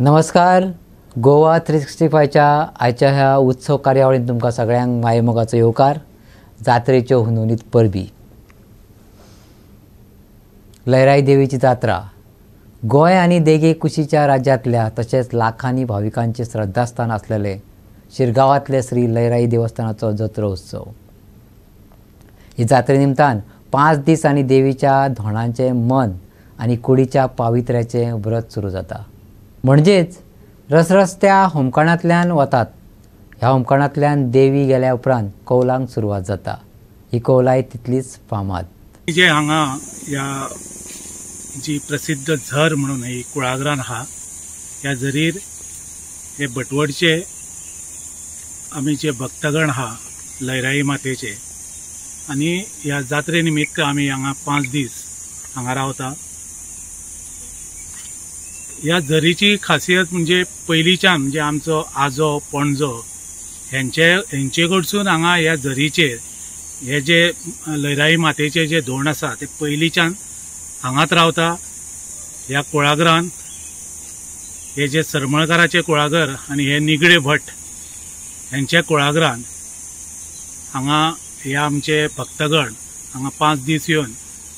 नमस्कार. गोवा 365च्या आयच्या ह्या उत्सव कार्यावळीन तुमकां सगळ्यांक मायेमोगाचो येवकार. जात्रेच्यो हुनोनीत परबी. लयराई देवीची जात्रा गोंय आनी देगे कुशीच्या राज्यांतल्या तशेंच लाखांनी भाविकांचे श्रद्धास्थान आसलेले शिरगांवांतले श्री लयराई देवस्थानाचो जत्रो उत्सव. ही जात्रे निमतान 5 दीस आनी देवीच्या धोणांचे मन आनी कुडीच्या पावित्र्याचें व्रत सुरू जाता. म्हणजेच रसरस्त्या होमखणांतल्यान वतात. ह्या होमखणांतल्यान देवी गेल्या उपरांत कौलांक सुरवात जाता. ही कौलाय तितलीच फामाद. जे हांगा ह्या जी प्रसिद्ध झर म्हणून ही कुळागरान आहा, ह्या झरीर हे बटवडचे आमी जे भक्तगण आहा लयराई मातेचे आनी ह्या जात्रे निमित्त आमी हांगा 5 दीस हांगा रावता. ह्या झरीची खासियत म्हणजे पयलींच्यान म्हणजे आमचो आजो पणजो हेंचे कडसून हांगा ह्या झरीचेर हे जे लयराई मातेचे जे धोंड आसा ते पयलींच्यान हांगाच रावता. ह्या कुळागरान हे जे सरमळकाराचे कुळागर आनी हे निगडे भट हेंच्या कुळागरान हांगा हे आमचे भक्तगण हांगा 5 दीस येवन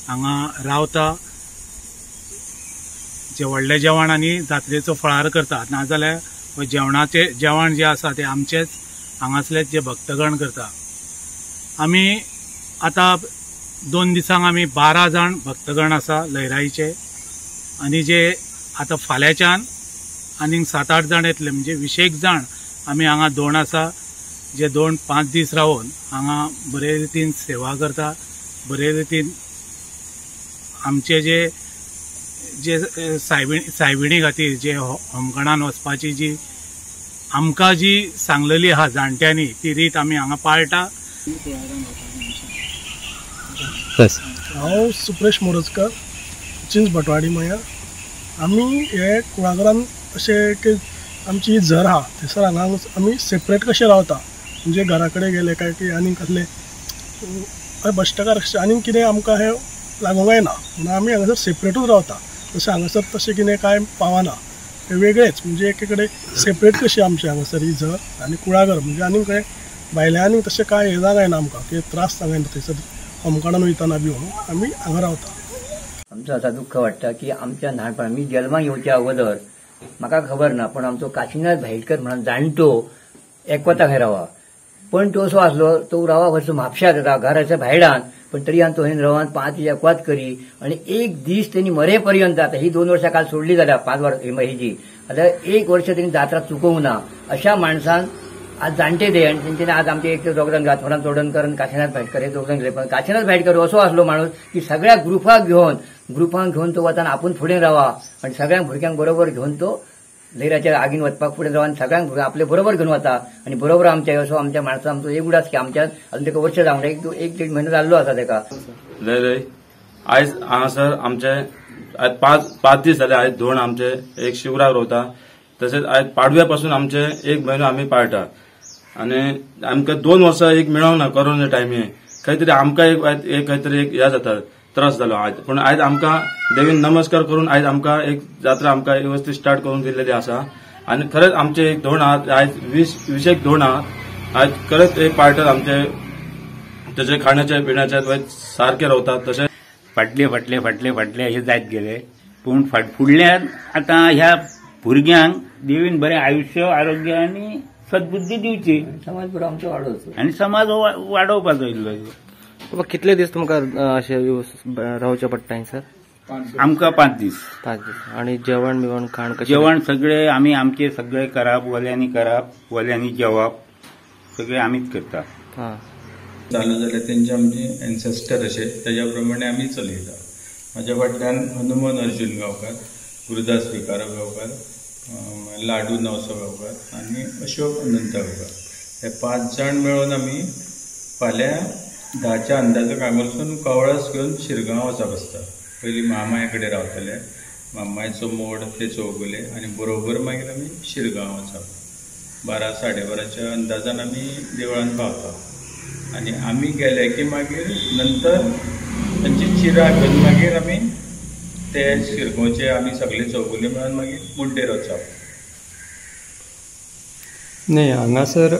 हांगा रावता. जे व्हडले जेवण आनी जात्रेचो फळार करतात. नाजाल्यार जेवणाचे जेवण जे आसा ते आमचेच हांगासलेच जे भक्तगण करता. आमी आतां 2 दिसांक आमी 12 जाण भक्तगण आसा लयराईचे आनी जे आतां फाल्यांच्यान आनीक 7-8 जाण येतले म्हणजे 20 जाण आमी हांगा धोंड आसा. जे धोंड 5 दीस रावून हांगा बरे रितीन सेवा करता. बरे रितीन आमचे जे सायबिणी खातीर जे होमखणान वचपाची जी आमकां जी सांगलेली आहा जाणट्यांनी ती रीत आमी हांगा पाळटा. हांव सुप्रेश मोरजकर, चिंच बटवाडी मया. आमी हे कुळागरान अशें की आमची झर आहा थंयसर हांगा आमी सेपरेट कशे रावता. म्हणजे घरा कडेन गेले काय की आनीक कसले बश्टकार कशें आनीक कितें आमकां हें लागूंक जायना म्हणून आमी हांगासर सेपरेटूच रावता. तशें हांगासर तशें कितें कांय पावना. हे वेगळेच म्हणजे एके कडेन सेपरेट कशी आमची हांगासर ही झर आनी कुळागर म्हणजे आनीक खंय भायल्यांनी तशें कांय हें जायना आमकां की त्रास जायना. थंयसर होमखणान वयतना बी म्हणून आमी हांगा रावता. आमचो आता दुःख वाटतं की आमच्या ल्हानपणान मी जल्माक येवच्या अगोदर म्हाका खबर ना पण आमचो काशीनाथ भाईटकर म्हणून जाणटो एकवता खंय रावा. पण तो असो आसलो तो रावा वरचो म्हापशात येता घराच्या भायडान पण तरी आनी तो हें रवान 5 दीस एकवात करी आणि 1 दीस त्यांनी मरेपर्यंत आता ही 2 वर्सां काल सोडली जाल्या 5 वर्स हेजी आता 1 वर्ष त्यांनी जात्रा चुकोवंक ना. अशा माणसान आज जाणटे ते आणि तेंच्यानी आज आमचे एक दोगजाण गांथोडा तोडणकर आणि काशीनाथ भाईटकर हे दोगजाण गेले. पण काशीनाथ भाईटकर असो आसलो माणूस की सगळ्या ग्रुपाक घेवन तो वताना आपूण फुडें रावा आणि सगळ्या भुरग्यांक बरोबर घेवन तो लयराच्या आगीन वचपाक फुडें रावन सगळ्यांक आपले बरोबर घेवन वता आणि बरोबर आमच्या असो आमच्या माणसां आमचो एक उडास की आमच्यात अजून तेका वर्ष जावंक एक 1.5 म्हयनो जाल्लो आसा तेका. लयराई आयज हांगासर आमचे आज 5 दीस जाले. आयज धोंड आमचे एक शिवराक रोवता. तशेंच आयज पाडव्या पासून आमचे 1 म्हयनो आमी पाळटा आनी आमकां 2 वर्सां एक मेळोंक ना कोरोना टायमीर. खंय तरी आमकां एक खंय तरी एक हें जाता त्रास जालो आयज. पण आयज आमकां देवीन नमस्कार करून आयज आमकां एक जात्रा आमकां वेवस्थीत स्टार्ट करून दिल्लेली आसा आनी खरेंच आमचे एक धोंड आहा आयज 20 एक धोंड आहा. आयज खरेंच एक पार्टनर आमचे तेजे खाण्याचे पिण्याचे सारखे रावतात. तशें फाटले अशें जायत गेले. पूण फुडल्यान आतां ह्या भुरग्यांक देवीन बरें आयुश्य आरोग्य आनी सद्बुद्धी दिवची. समाज बरो आमचो वाडोवचो आनी समाज वाडोवपाचो इल्लो. कितले दीस तुमकां अशें रावचें पडटा सर? आमकां 5 दीस. 5 दीस. आणि जेवण बिवण खाण कशें? जेवण सगळे आमी आमचे सगळे करप वल्यांनी जेवप सगळे आमीच करता. जालो जाल्यार तेंचे आमचे एन्सेस्टर अशे तेज्या प्रमाणे आमी चलयता. म्हाज्या फाटल्यान हनुमान अर्जुन गांवकार, गुरुदास विकारा गांवकार, लाडू नवसो गांवकार आनी अशोक अनंत गांवकार हे 5 जाण मेळून आमी फाल्यां 10च्या अंदाजाक हांगासून कवळस घेवन शिरगांव वचप आसता. पयलीं महामाया कडेन रावतले. महामायेचो मोड ते चौगुले आनी बरोबर मागीर आमी शिरगांव वचप. 12-12:30च्या अंदाजान आमी देवळान पावता आनी आमी गेले की मागीर नंतर तांची चिरां घेवन मागीर आमी ते शिरगांवचे आमी सगळे चौगुले मेळून मागीर मुड्डेर वचप. नाही हांगासर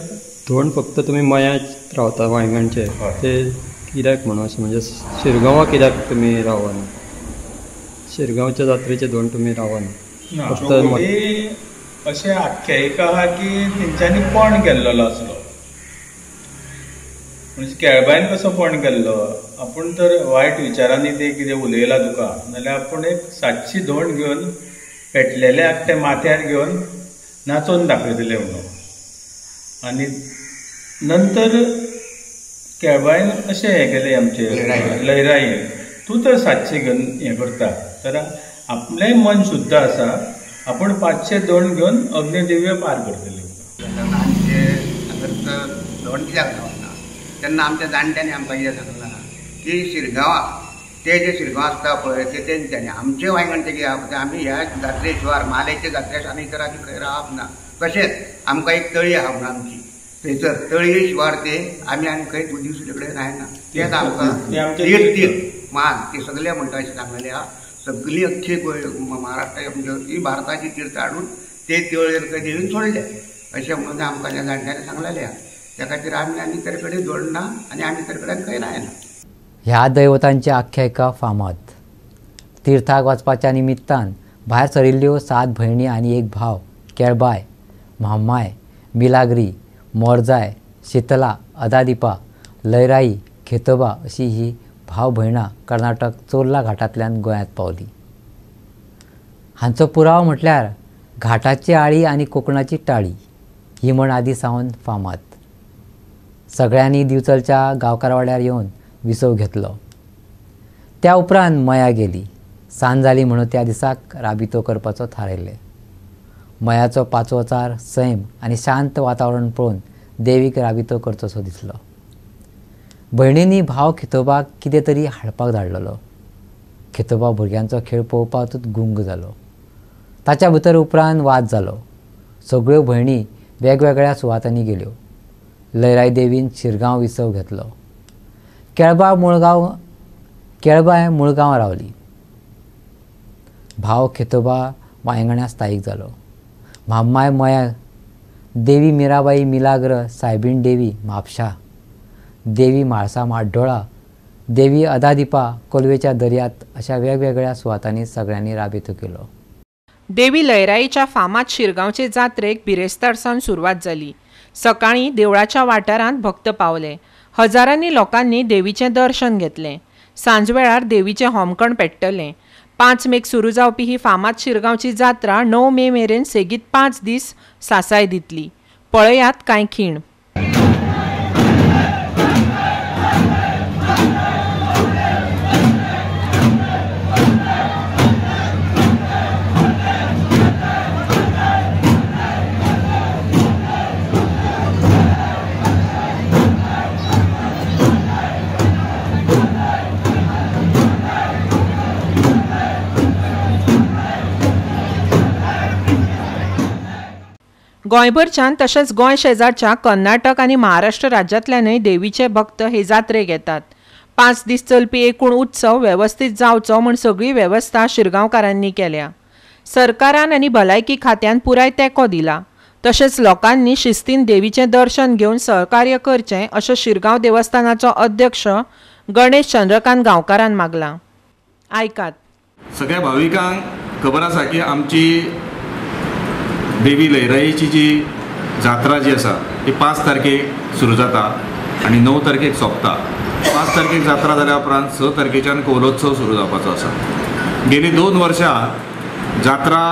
धोंड फक्त तुमी मयात रावता वांयगणचे ते कित्याक म्हणून अशें म्हणजे शिरगांवा कित्याक तुमी रावना शिरगांवच्या जात्रेचे धोंड तुमी रावना फक्त अशें आख्यायिका आहा की तेंच्यांनी पण केल्लो आसलो म्हणजे केळबायन कसो पण केल्लो आपूण तर वायट विचारांनी ते कितें उलयला तुका नाल्यार आपूण एक 700 धोंड घेवन पेटलेल्या ते माथ्यार घेवन नाचोवन दाखयतले म्हणून आनी नंतर केळबायन अशें हें केलें आमचें लयराई तूं तर 700 घेवन हें करता तर आपलेंय मन शुद्ध आसा आपूण 500 धोंड घेवन अग्निदिव्य पार करतले धोंड कित्याक रावना तेन्ना आमच्या जाणट्यांनी आमकां कितें सांगलां की शिरगांवा ते जे शिरगांव आसता पळय ते तेंच्यांनी आमचे वांयगणचे कित्याक आमी ह्या जात्रे शिवार महालेच्या जात्रेक आनी इतर आनी खंय रावप ना तशेंच आमकां एक तळी आहा म्हणून आमची थंयसर तळये शिवार ते आमी आनी खंय दुसरे कडेन रायना तेच आमकां तीर्थ मान ते सगळे म्हणटा अशें सांगलेलें आहा सगळी अख्खी महाराष्ट्रा म्हणजे ही भारताची तीर्थ हाडून ते तळयेर खंय देवीन सोडले अशें म्हणून आमकां त्या जाणट्यांनी सांगलेलें आहा त्या खातीर आमी आनी तरी कडेन जोडना आनी आमी तरी कडेन खंय रायना ह्या दैवतांची आख्यायिका फामाद तीर्थाक वचपाच्या निमित्तान भायर सरिल्ल्यो 7 भयणी आनी एक भाव केळबाय म्हामाय मिलाग्री मोरजाय शीतला अदादिपा लयराई खेतोबा अशी ही भाव भयणां कर्नाटक चोर्ला घाटांतल्यान गोंयांत पावली हांचो पुरावो म्हटल्यार घाटाची आळी आनी कोकणाची टाळी ही म्हण आदी सावन फामाद सगळ्यांनी दिवचलच्या गांवकारवाड्यार येवन विसव घेतलो त्या उपरांत मया गेली सांज जाली म्हणून त्या दिसाक राबितो करपाचो थारायलें मयाचो 5वो चार सैम आनी शांत वातावरण पळोवन देवीक राबितो करचोसो दिसलो भयणींनी भाव खेतोबाक कितें तरी हाडपाक धाडलेलो खेतोबा भुरग्यांचो खेळ पळोवपाकूच गुंग जालो ताच्या भितर उपरांत वाद जालो सगळ्यो भयणी वेगवेगळ्या सुवातांनी गेल्यो लयराई देवीन शिरगांव विसव घेतलो केळबाय मुळगांव रावली भाव खेतोबा वांयगण्या स्थायीक जालो म्हामाय मया देवी मिराबाई मिलाग्र सायबीण देवी म्हापशा देवी म्हाळसा माड्डोळा देवी अदादिपा कोलवेच्या दर्यांत अशा वेगवेगळ्या सुवातांनी सगळ्यांनी राबितो केलो देवी लयराईच्या फामाद शिरगांवचे जात्रेक बिरेस्तारसावन सुरवात जाली सकाळीं देवळाच्या वाठारांत भक्त पावले हजारांनी लोकांनी देवीचें दर्शन घेतलें सांजवेळार देवीचें होमखण पेट्टलें 5 मेक सुरू जावपी ही फामाद शिरगांवची जात्रा 9 मे मेरेन सेगीत 5 दीस सासाय दितली पळयात कांय खीण गोंयभरच्यान तशेंच गोंय शेजारच्या कर्नाटक आनी महाराष्ट्र राज्यांतल्यानय देवीचे भक्त हे जात्रेक येतात 5 दीस चलपी एकूण उत्सव वेवस्थीत जावचो म्हूण सगळी वेवस्था शिरगांवकारांनी केल्या सरकारान आनी भलायकी खात्यान पुराय तेंको दिला तशेंच लोकांनी शिस्तीन देवीचें दर्शन घेवन सहकार्य करचें अशें शिरगांव देवस्थानाचो अध्यक्ष गणेश चंद्रकांत गांवकारान मागलां आयकात सगळ्या भाविकांक खबर आसा की आमची देवी लयराईची जी जात्रा जी आसा ती 5 तारखेक सुरू जाता आनी 9 तारखेक सोंपता 5 तारखेक जात्रा जाल्या उपरांत 6 तारखेच्यान कौलोत्सव सुरू जावपाचो आसा गेली 2 वर्सां जात्रा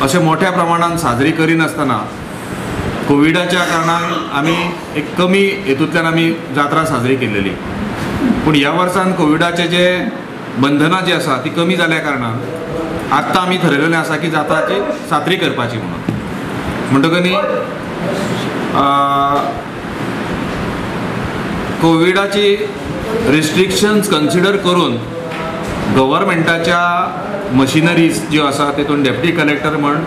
अशें मोठ्या प्रमाणात साजरी करिनासतना कोविडाच्या कारणान आमी एक कमी हेतूंतल्यान आमी जात्रा साजरी केल्लेली पूण ह्या वर्सान कोविडाचे जे बंधनां जी आसा ती कमी जाल्या कारणान आत्तां आमी ठरयलेलें आसा की जात्राची साजरी करपाची म्हणून म्हणटकनी कोविडाची रिस्ट्रिक्शन्स कन्सिडर करून गव्हर्मेंटाच्या मशिनरीज ज्यो आसा तितून डेप्टी कलेक्टर म्हण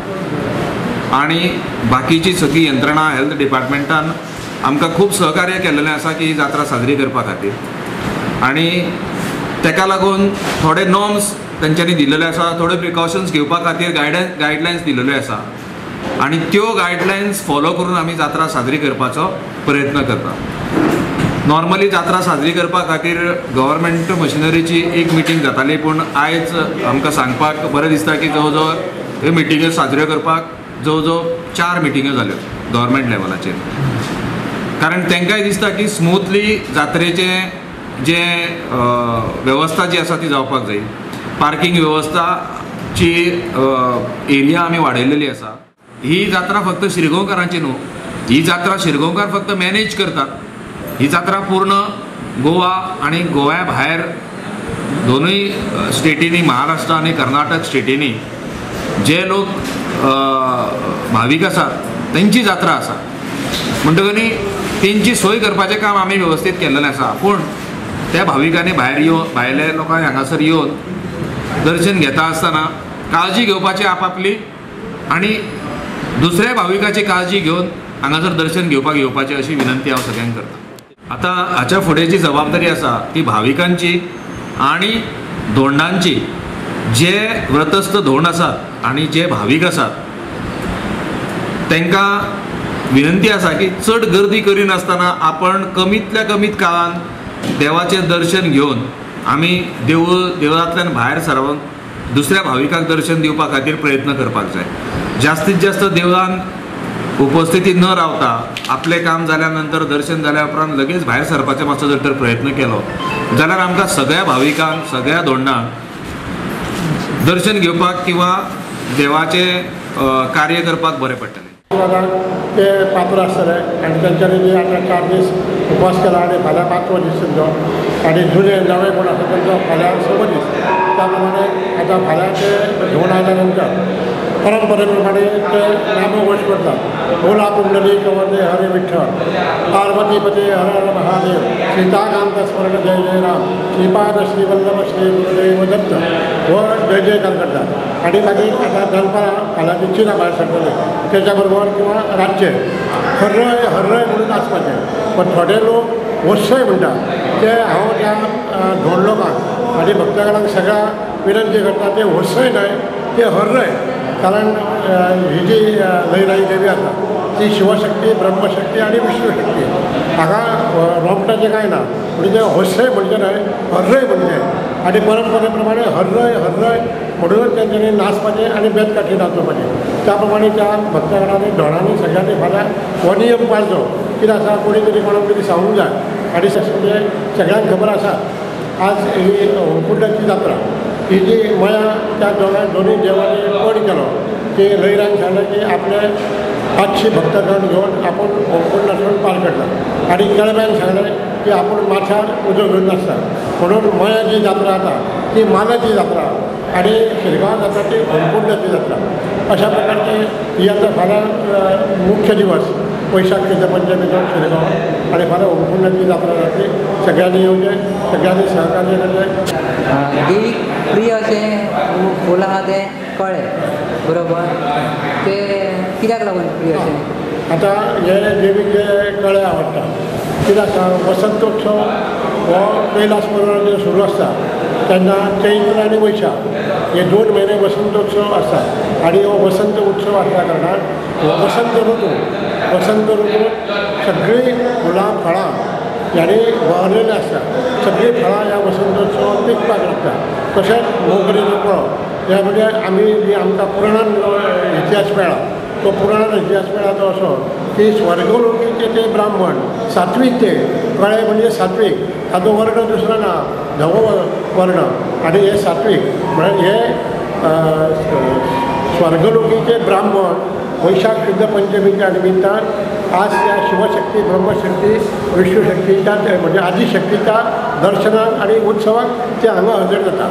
आनी बाकीची सगळी यंत्रणा हेल्थ डिपार्टमेंटान आमकां खूब सहकार्य केल्लेलें आसा की ही जात्रा साजरी करपा खातीर आनी तेका लागून थोडे नॉर्म्स तेंच्यांनी दिल्लेले आसा थोडे प्रिकॉशन्स घेवपा खातीर गायडलायन्स दिल्लेले आसा आनी त्यो गायडलायन्स फॉलो करून आमी जात्रा साजरी करपाचो प्रयत्न करता. नॉर्मली जात्रा साजरी करपा खातीर गव्हर्मेंट मशिनरीची एक मिटींग जाताली, पूण आयज आमकां सांगपाक बरें दिसता की जवळ जवळ ह्यो मिटिंग्यो साजऱ्यो करपाक जवळ जवळ 4 मिटिंग्यो जाल्यो गव्हर्मेंट लेवलाचेर. कारण तांकांय दिसता की स्मुथली जात्रेचे जे वेवस्था जी आसा ती जावपाक जाय. पार्किंग वेवस्थाची एरिया आमी वाडयलेली आसा. ही जात्रा फक्त शिरगांवकारांची न्हू, ही जात्रा शिरगांवकार फक्त मॅनेज करतात. ही जात्रा पूर्ण गोवा आणि गोव्या भायर दोनूय स्टेटींनी, महाराष्ट्र आणि कर्नाटक स्टेटींनी जे लोक भावीक आसात तांची जात्रा आसा. म्हणटकनी तेंची सोय करपाचें काम आमी वेवस्थीत केल्लेलें आसा. पूण त्या भाविकांनी भायल्या लोकांक हांगासर येवन दर्शन घेता आसतना काळजी घेवपाची आपापली आनी दुसऱ्या भाविकाची काळजी घेवन हांगासर दर्शन घेवपाक येवपाची अशी विनंती हांव सगळ्यांक करता. आता हाच्या फुडें जी जबाबदारी आसा ती भाविकांची आनी धोंडांची. जे व्रतस्थ धोंड आसात आनी जे भावीक आसात तांकां विनंती आसा की चड गर्दी करिनासतना आपण कमीतल्या कमीत काळान देवाचें दर्शन घेवन आमी देवळांतल्यान भायर सरवन दुसऱ्या भाविकांक दर्शन दिवपा खातीर प्रयत्न करपाक जाय. जास्तीत जास्त देवळान उपस्थिती न रावता आपले काम जाल्या नंतर दर्शन जाल्या उपरांत लगेच भायर सरपाचो मातसो जर तर प्रयत्न केलो जाल्यार आमकां सगळ्या भाविकांक, सगळ्या धोंडांक दर्शन घेवपाक किंवा देवाचें कार्य करपाक बरें पडटलें. ते पात्र आसतले आनी तेंच्यांनी जे आतां 4 दीस उपवास केला आनी फाल्यां 5वो दीस तेंचो आनी जुने नवे कोण आसा तेंचो फाल्यां 6वो दीस. त्या प्रमाणे आतां फाल्यां ते घेवन आयल्या नंतर परंपरे प्रमाणे ते नामघोश करतात. भोला पुंडलीक वंदे हरे विठ्ठल, पार्वती पते हर हर महादेव, सीताकांत स्मरण जय जय राम, श्रीपाद श्रीवल्लभ श्री गुरुदेव दत्त हो जय जयकार करतात. आनी मागीर आतां दनपारां फाल्यां चिना भायर सरतले तेच्या बरोबर किंवा रातचे हर्रय हर्रय म्हणून नाचपाचें. पण थोडे लोक वत्सय म्हणटात ते हांव त्या धोंड लोकांक आनी भक्तगणांक सगळ्यांक विनंती करता ते वत्सय न्हय ते हर्रय. कारण ही जी लयराई देवी आसा ती शिवशक्ती, ब्रह्मशक्ती आणि विष्णुशक्ती. हाका रोमटाचें कांय ना, म्हणजे ते होसय म्हणजे न्हय हर्रय म्हणजे. आनी परंपरे प्रमाणे हर्रय हर्रय म्हणूनच तेंच्यांनी नाचपाचें आनी बेतकाठी नाचोवपाचें. त्या प्रमाणे त्या भक्तगणांनी धोंडांनी सगळ्यांनी फाल्यां हो नियम पाळचो. कितें आसा कोणी तरी कोणाक तरी सांगूंक जाय. आनी म्हणजे सगळ्यांक खबर आसा आज ही होमकुंडाची जात्रा ही जी मया त्या दोन्ही देवांनी कोण केलो की लयरान सांगलें की आपले 500 भक्तगण घेवन आपण होमकुंडासून पार करतात. आनी केळब्यान सांगलें की आपण माथ्यार उजो घेवन नाचता. म्हणून मया जी जात्रा आसा ती मानाची जात्रा आनी शिरगांव जात्रा ती होमकुंडाची जात्रा. अशा प्रकारचे ही आतां फाल्यां मुख्य दिवस वैशाख शुद्ध पंचमीचो शिरगांव आनी फाल्यां होमकुंडाची जात्रा जातली. सगळ्यांनी येवचें, सगळ्यांनी सहकार्य करचें. देवीक प्रिय अशें फूल आहा तें कळ्ळें बरोबर. ते कित्याक लागून प्रिय अशें? आतां हे देवीक जे कळे आवडटा कित्याक वसंतोत्सव हो कैलास पर्वत सुरू आसता तेन्ना चैत्र आनी वैशाख हे 2 म्हयने वसंतोत्सव आसता. आनी हो वसंत उत्सव आसल्या कारणान हो वसंत ऋतूंत सगळीं फुलां फळां ह्यांनी वावरलेलीं आसता. सगळीं फळां ह्या वसंतोत्सवाक पिकपाक लागता. तशेंच मोगरेचो फळ हे म्हणजे आमी जी आमकां पुराणान इतिहास मेळ्ळा तो पुराणान इतिहास मेळ्ळा तो असो की स्वर्गलोकीचे ते ब्राह्मण सात्वीक ते कळे म्हणजे सात्वीक ताचो वर्ण दुसरो ना धवो वर्ण आनी हे सात्वीक म्हळ्यार हे स्वर्गलोकीचे ब्राह्मण वैशाख शुद्ध पंचमीच्या निमित्तान आज त्या शिवशक्ती, ब्रह्मशक्ती, विष्णुशक्तीच्या म्हणजे आदिशक्तीच्या दर्शनाक आणि उत्सवाक ते हांगा हजर जाता.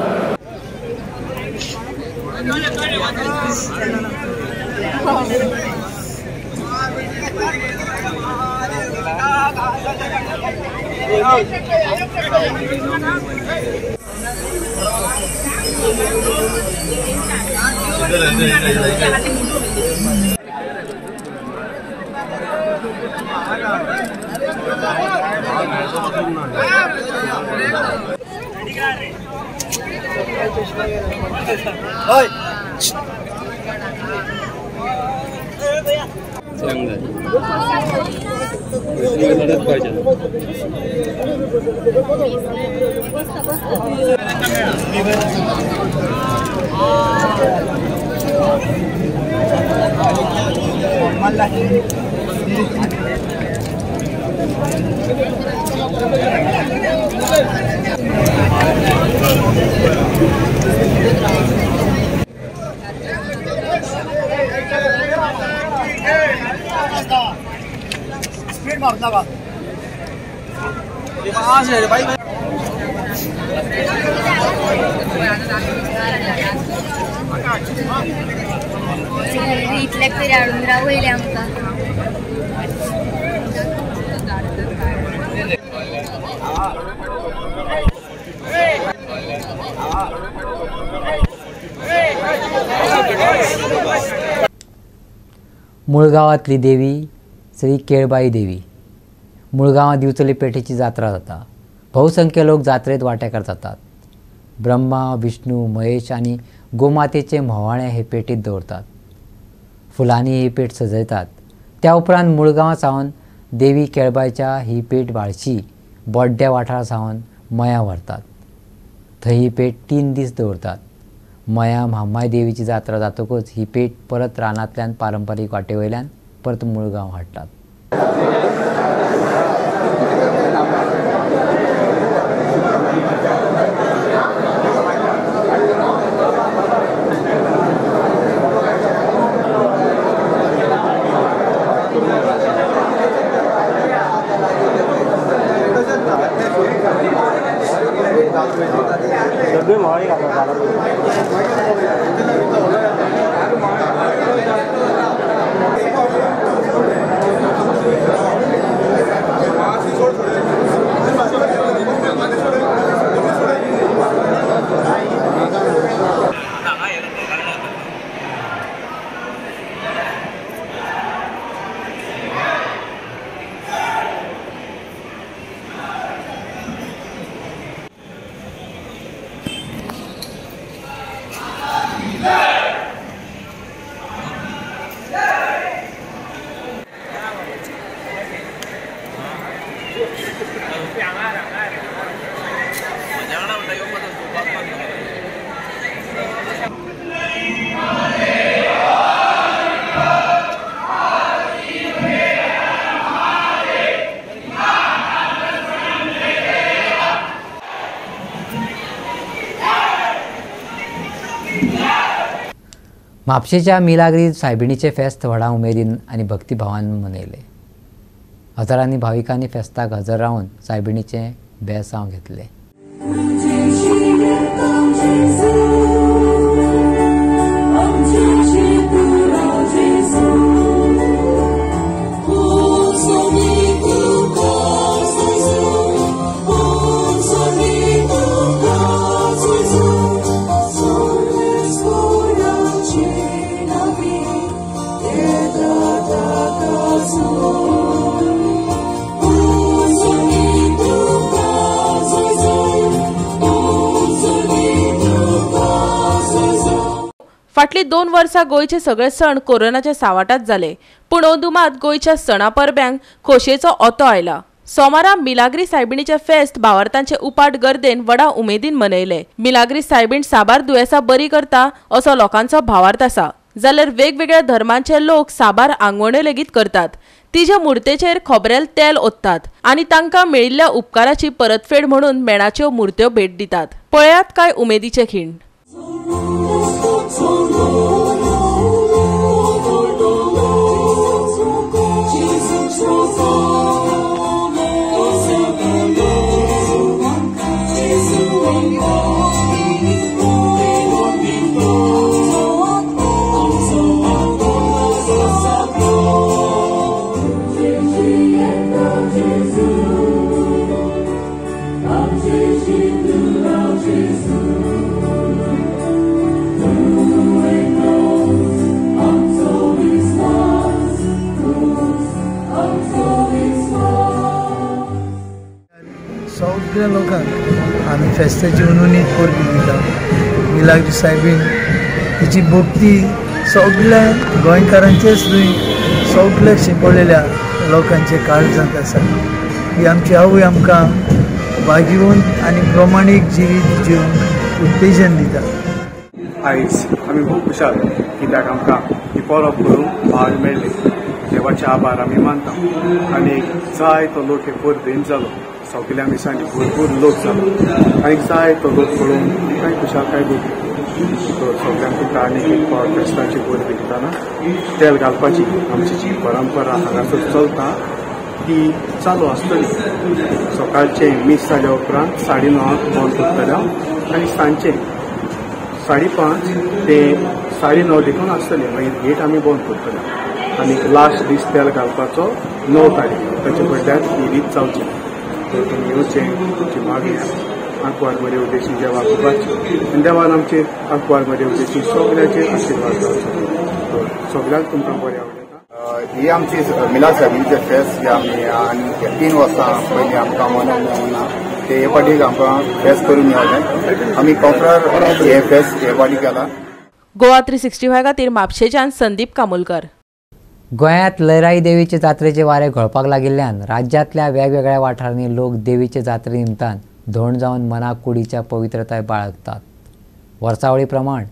स्पीड मारता का इतल्या तरी हाडून रावयले आमकां मुळगांवांतली देवी श्री केळबाई देवी. मुळगांवां दिवचले पेठेची जात्रा जाता. बहुसंख्य लोक जात्रेत वांटेकार जातात. ब्रह्मा, विष्णू, महेश आनी गोमातेचे म्होवाळे हे पेटीत दवरतात. फुलांनी ही पेट सजयतात. त्या उपरांत मुळगांवा सावन देवी केळबाईच्या ही पेट बाळशी बोड्ड्या वाठारा सावन मया व्हरतात. थंय ही पेट 3 दीस दवरतात. मया म्हामाय देवीची जात्रा जातकूच ही पेट परत रानांतल्यान पारंपारीक वाटे वयल्यान परत मुळगांव हाडटात. म्हापशेच्या मिलाग्री सायबिणीचे फेस्त व्हडा उमेदीन आनी भक्तिभावान मनयले. हजारांनी भाविकांनी फेस्ताक हजर रावन सायबिणीचे बेसांव घेतले. फाटली 2 वर्सां गोंयचे सगळे सण कोरोनाच्या सावटात जाले, पूण अदुमात गोंयच्या सणा परब्यांक खोशयेचो ओतो आयला. सोमारा मिलाग्री सायबिणीचे फेस्त भावार्थांचे उपाट गर्देन व्हडा उमेदीन मनयले. मिलाग्री सायबीण साबार दुयेंसां बरी करता असो लोकांचो भावार्थ आसा. जाल्यार वेगवेगळ्या धर्मांचे लोक साबार आंगवण्यो लेगीत करतात. तिजे मुर्तेचेर खोबरेल तेल ओततात आनी तांकां मेळिल्ल्या उपकाराची परतफेड म्हणून मेणाच्यो मुर्त्यो भेट दितात. पळयात कांय उमेदीचे खीण. सगळ्या लोकांक आमी फेस्ताची उनुनीत परबी दिता. मिलाग्री सायबीण तिची भक्ती सगळ्या गोंयकारांचेच न्हय सगळे शिंपडलेल्या लोकांचे काळजांत आसा की आमची आवय आमकां भाग्यवंत आनी प्रमाणीक जिवीत जिवंक उत्तेजन दिता. आयज आमी खूब खुशाल कित्याक आमकां ही परब करूंक भाग मेळ्ळी. देवाचे आभार आमी मानता आनी जायतो लोक हे परबेन जालो. सगळ्या मिसांनी भरपूर लोक जालो आनी जायतो लोक पळोवन आमकांय खुशालकाय भोगली. सगळ्यांक तुमकां आनीक एक फावट फेस्ताची बोर दितना तेल घालपाची आमची जी परंपरा हांगासर चलता ती चालू आसतली. सकाळचे मीस जाल्या उपरांत 9:30 बंद करतले आनी सांजचे 5:30 ते 9:30 देखून आसतले. मागीर गेट आमी बंद करतले आनी लास्ट दीस तेल घालपाचो 9 तारीख ताचे बदल्यात ही रीत जावची. तर तुमी येवचें तुमची मागणी आंकवार बरे उद्देशी देवा करपाची आनी देवान आमचेर आंकवार बरे उद्देशी सगळ्याचेर आशिर्वाद जावचो. सगळ्यांक तुमकां बरें आवडटा. ही आमची मिलाद साहेबीचे फेस्त जे आमी आनी 3 वर्सां पयलीं आमकां मनोवन मेळना ते हे फाटीक आमकां फेस्त करून मेळ्ळें. आमी कॉम्प्युटर हे फेस्त हे फाटीं केला. गोवा 365 खातीर म्हापशेच्यान संदीप कामोलकर. गोंयांत लयराई देवीचे जात्रेचे वारे घोळपाक लागिल्ल्यान राज्यांतल्या वेगवेगळ्या वाठारांनी लोक देवीचे जात्रे निमतान धोंड जावन मनाक कुडीच्या पवित्रताय बाळगतात. वर्सावळी प्रमाण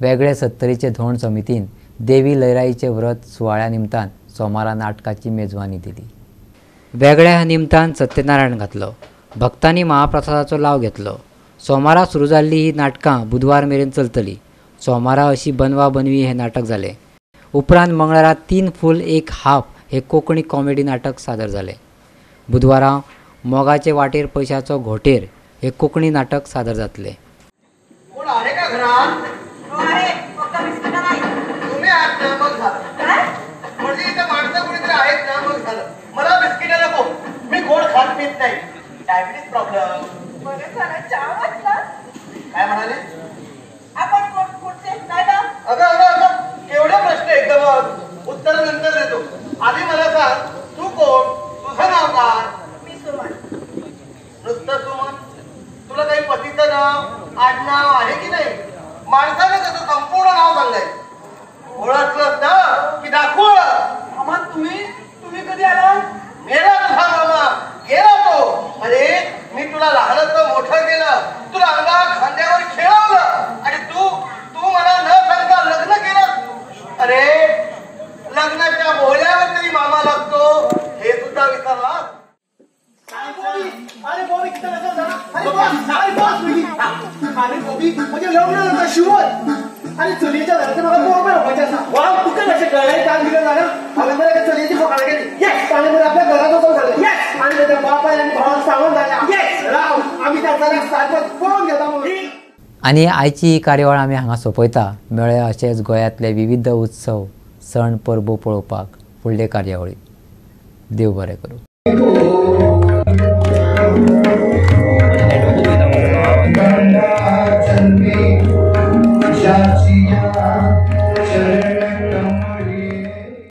वेगळे सत्तरीचे धोंड समितीन देवी लयराईचे व्रत सुवाळ्या निमतान सोमारा नाटकाची मेजवानी दिली. वेगळ्या निमतान सत्यनारायण घातलो. भक्तांनी महाप्रसादाचो लाव घेतलो. सोमारा सुरू जाल्ली ही नाटकां बुधवार मेरेन चलतली. सोमारा अशी बनवा बनवी हे नाटक जालें. उपरांत मंगळारा 3 फूल 1 हाफ हे कोंकणी कॉमेडी नाटक सादर जालें. बुधवारा मोगाचे वाटेर पयशाचो घोटेर हे कोंकणी नाटक सादर जातलें. काय म्हणाले आपण केवढे प्रश्न एकदम उत्तर नंतर देतो. आधी मला सांग तू कोण, तुझं नाव काय? मी सुमन. नुसतं सुमन? तुला काही पतीचं नाव आडनाव आहे की नाही? माणसाने त्याचं संपूर्ण नाव सांगायचं. ओळखलंच ना की दाखव. मग तुम्ही कधी आला? मेला तुझा मामा, गेला तो. अरे मी तुला लहानच मोठं केलं, तुला अंगा खांद्यावर खेळवलं आणि तू मला न सांगता लग्न केलं. अरे लग्नाच्या बोहल्यावर तरी मामा लागतो हे सुद्धा विसरला. अरे बोबी किती नसेल झाला. अरे बोबी म्हणजे लग्न शिवत आणि चुलीच्या घरात मला बोबा व्हायचा असा. वा तुका कसे कळले काम दिलं झालं. अगं मला चुलीची फोकाळा केली. येस आणि मला आपल्या घरात होतो झालं. येस आणि त्याच्या बापा आणि भावाला सांगून झाला. येस राव आम्ही त्याचा सारखं फोन घेता म्हणून. आणि आयची ही कार्यावळ आमी हांगा सोंपयता. मेळ्या अशेंच गोंयांतले विविध उत्सव सण परबो पळोवपाक फुडले कार्यावळीत. देव बरें करूं. Jangan